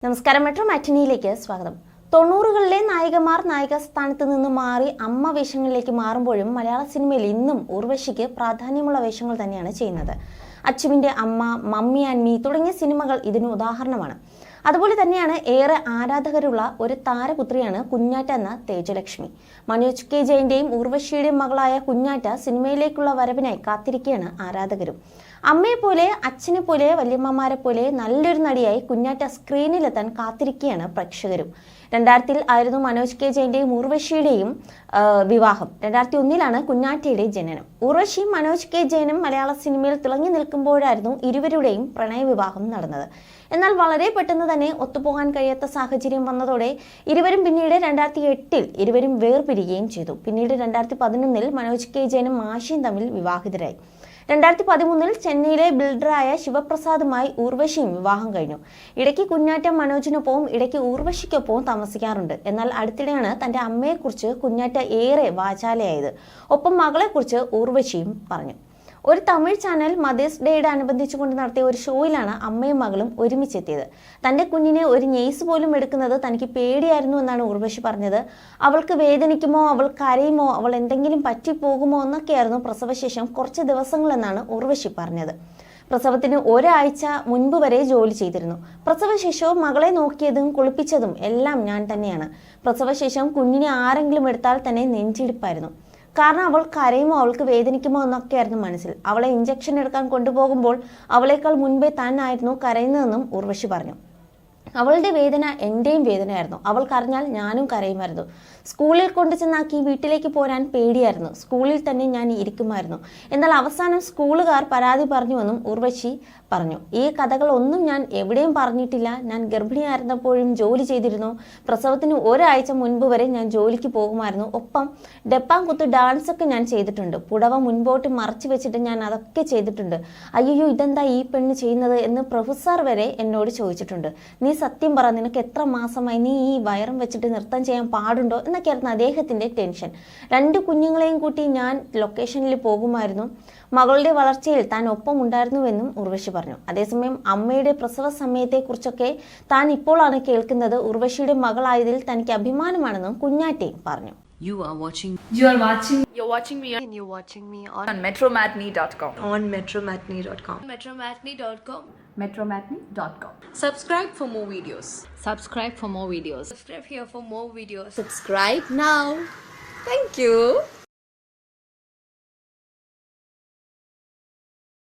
നമസ്കാരം. മെട്രോ മാറ്റിനിയിലേക്ക് സ്വാഗതം. 90കളിലെ നായികമാർ നായിക സ്ഥാനത്ത് നിന്ന് മാറി അമ്മ വേഷങ്ങളിലേക്ക് മാറുമ്പോഴും മലയാള സിനിമയിൽ ഇന്നും ഉർവശിക്ക് പ്രാധാന്യമുള്ള വേഷങ്ങൾ തന്നെയാണ് ചെയ്യുന്നത്. അച്ചുവിന്റെ അമ്മ, മമ്മി ആൻഡ് മീ തുടങ്ങിയ സിനിമകൾ ഇതിന് ഉദാഹരണമാണ്. അതുപോലെ തന്നെയാണ് ഏറെ ആരാധകരുള്ള ഒരു താരപുത്രിയാണ് കുഞ്ഞാറ്റ എന്ന തേജലക്ഷ്മി. മനോജ് കെ ജയന്റെയും ഉർവശിയുടെയും മകളായ കുഞ്ഞാറ്റ സിനിമയിലേക്കുള്ള വരവിനായി കാത്തിരിക്കുകയാണ് ആരാധകരും. അമ്മയെ പോലെ, അച്ഛനെ പോലെ, വല്യമ്മമാരെ പോലെ നല്ലൊരു നടിയായി കുഞ്ഞാറ്റ സ്ക്രീനിലെത്താൻ കാത്തിരിക്കുകയാണ് പ്രേക്ഷകരും. 2000 ആയിരുന്നു മനോജ് കെ ജയന്റെയും ഉർവശിയുടെയും വിവാഹം. 2001 കുഞ്ഞാറ്റയുടെ ജനനം. ഉർവശിയും മനോജ് കെ ജയനും മലയാള സിനിമയിൽ തിളങ്ങി നിൽക്കുമ്പോഴായിരുന്നു ഇരുവരുടെയും പ്രണയവിവാഹം നടന്നത്. എന്നാൽ വളരെ പെട്ടെന്ന് തന്നെ ഒത്തുപോകാൻ കഴിയാത്ത സാഹചര്യം വന്നതോടെ ഇരുവരും പിന്നീട് 2008 ഇരുവരും വേർപിരിയുകയും ചെയ്തു. പിന്നീട് 2011 മനോജ് കെ ജയനും ആശയും തമ്മിൽ വിവാഹിതരായി. 2013 ചെന്നൈയിലെ ബിൽഡറായ ശിവപ്രസാദുമായി ഉർവശിയും വിവാഹം കഴിഞ്ഞു. ഇടയ്ക്ക് കുഞ്ഞാറ്റ മനോജിനൊപ്പവും ഇടയ്ക്ക് ഉർവശിക്കൊപ്പവും താമസിക്കാറുണ്ട്. എന്നാൽ അടുത്തിടെയാണ് തന്റെ അമ്മയെക്കുറിച്ച് കുഞ്ഞാറ്റ ഏറെ വാചാലയായത്. ഒപ്പം മകളെക്കുറിച്ച് ഉർവശിയും പറഞ്ഞു. ഒരു തമിഴ് ചാനൽ മദേഴ്സ് ഡേയോട് അനുബന്ധിച്ചുകൊണ്ട് നടത്തിയ ഒരു ഷോയിലാണ് അമ്മയും മകളും ഒരുമിച്ചെത്തിയത്. തന്റെ കുഞ്ഞിനെ ഒരു നെയ്സ് പോലും എടുക്കുന്നത് തനിക്ക് പേടിയായിരുന്നു എന്നാണ് ഉർവശി പറഞ്ഞത്. അവൾക്ക് വേദനിക്കുമോ, അവൾ കരയുമോ, അവൾ എന്തെങ്കിലും പറ്റിപ്പോകുമോ എന്നൊക്കെയായിരുന്നു പ്രസവശേഷം കുറച്ച് ദിവസങ്ങളെന്നാണ് ഉർവശി പറഞ്ഞത്. പ്രസവത്തിന് ഒരാഴ്ച മുൻപ് വരെ ജോലി ചെയ്തിരുന്നു. പ്രസവശേഷവും മകളെ നോക്കിയതും കുളിപ്പിച്ചതും എല്ലാം ഞാൻ തന്നെയാണ്. പ്രസവശേഷം കുഞ്ഞിനെ ആരെങ്കിലും എടുത്താൽ തന്നെ നെഞ്ചിടിപ്പായിരുന്നു. കാരണം അവൾ കരയുമോ, അവൾക്ക് വേദനിക്കുമോ എന്നൊക്കെയായിരുന്നു മനസ്സിൽ. അവളെ ഇഞ്ചക്ഷൻ എടുക്കാൻ കൊണ്ടുപോകുമ്പോൾ അവളേക്കാൾ മുൻപേ താനായിരുന്നു കരയുന്നതെന്നും ഉർവശി പറഞ്ഞു. അവളുടെ വേദന എൻ്റെയും വേദനയായിരുന്നു. അവൾ കരഞ്ഞാൽ ഞാനും കരയുമായിരുന്നു. സ്കൂളിൽ കൊണ്ടു ചെന്നാക്കി വീട്ടിലേക്ക് പോരാൻ പേടിയായിരുന്നു. സ്കൂളിൽ തന്നെ ഞാൻ ഇരിക്കുമായിരുന്നു. എന്നാൽ അവസാനം സ്കൂളുകാർ പരാതി പറഞ്ഞുവെന്നും ഉർവശി പറഞ്ഞു. ഈ കഥകളൊന്നും ഞാൻ എവിടെയും പറഞ്ഞിട്ടില്ല. ഞാൻ ഗർഭിണിയായിരുന്നപ്പോഴും ജോലി ചെയ്തിരുന്നു. പ്രസവത്തിന് ഒരാഴ്ച മുൻപ് വരെ ഞാൻ ജോലിക്ക് പോകുമായിരുന്നു. ഒപ്പം ഡെപ്പാങ്കുത്ത് ഡാൻസൊക്കെ ഞാൻ ചെയ്തിട്ടുണ്ട്. പുടവ മുൻപോട്ട് മറച്ചു വെച്ചിട്ട് ഞാൻ അതൊക്കെ ചെയ്തിട്ടുണ്ട്. അയ്യോ, ഇതെന്താ ഈ പെണ്ണ് ചെയ്യുന്നത് എന്ന് പ്രൊഫസർ വരെ എന്നോട് ചോദിച്ചിട്ടുണ്ട്. നീ സത്യം പറ, നിനക്ക് എത്ര മാസമായി, നീ ഈ വയറും വെച്ചിട്ട് നൃത്തം ചെയ്യാൻ പാടുണ്ടോ എന്നൊക്കെയായിരുന്നു അദ്ദേഹത്തിന്റെ ടെൻഷൻ. 2 കുഞ്ഞുങ്ങളെയും കൂട്ടി ഞാൻ ലൊക്കേഷനിൽ പോകുമായിരുന്നു. മകളുടെ വളർച്ചയിൽ താൻ ഒപ്പം ഉണ്ടായിരുന്നുവെന്നും ഉർവശി പറഞ്ഞു. അതേസമയം അമ്മയുടെ പ്രസവ സമയത്തെക്കുറിച്ചൊക്കെ താൻ ഇപ്പോഴാണ് കേൾക്കുന്നത്. ഉർവശിയുടെ മകളായതിൽ തനിക്ക് അഭിമാനമാണെന്നും കുഞ്ഞാറ്റയും പറഞ്ഞു. You're watching me on metromatney.com. on metromatney.com. metromatney.com. Subscribe for more videos. Subscribe for more videos. Subscribe here for more videos. Subscribe now. Thank you.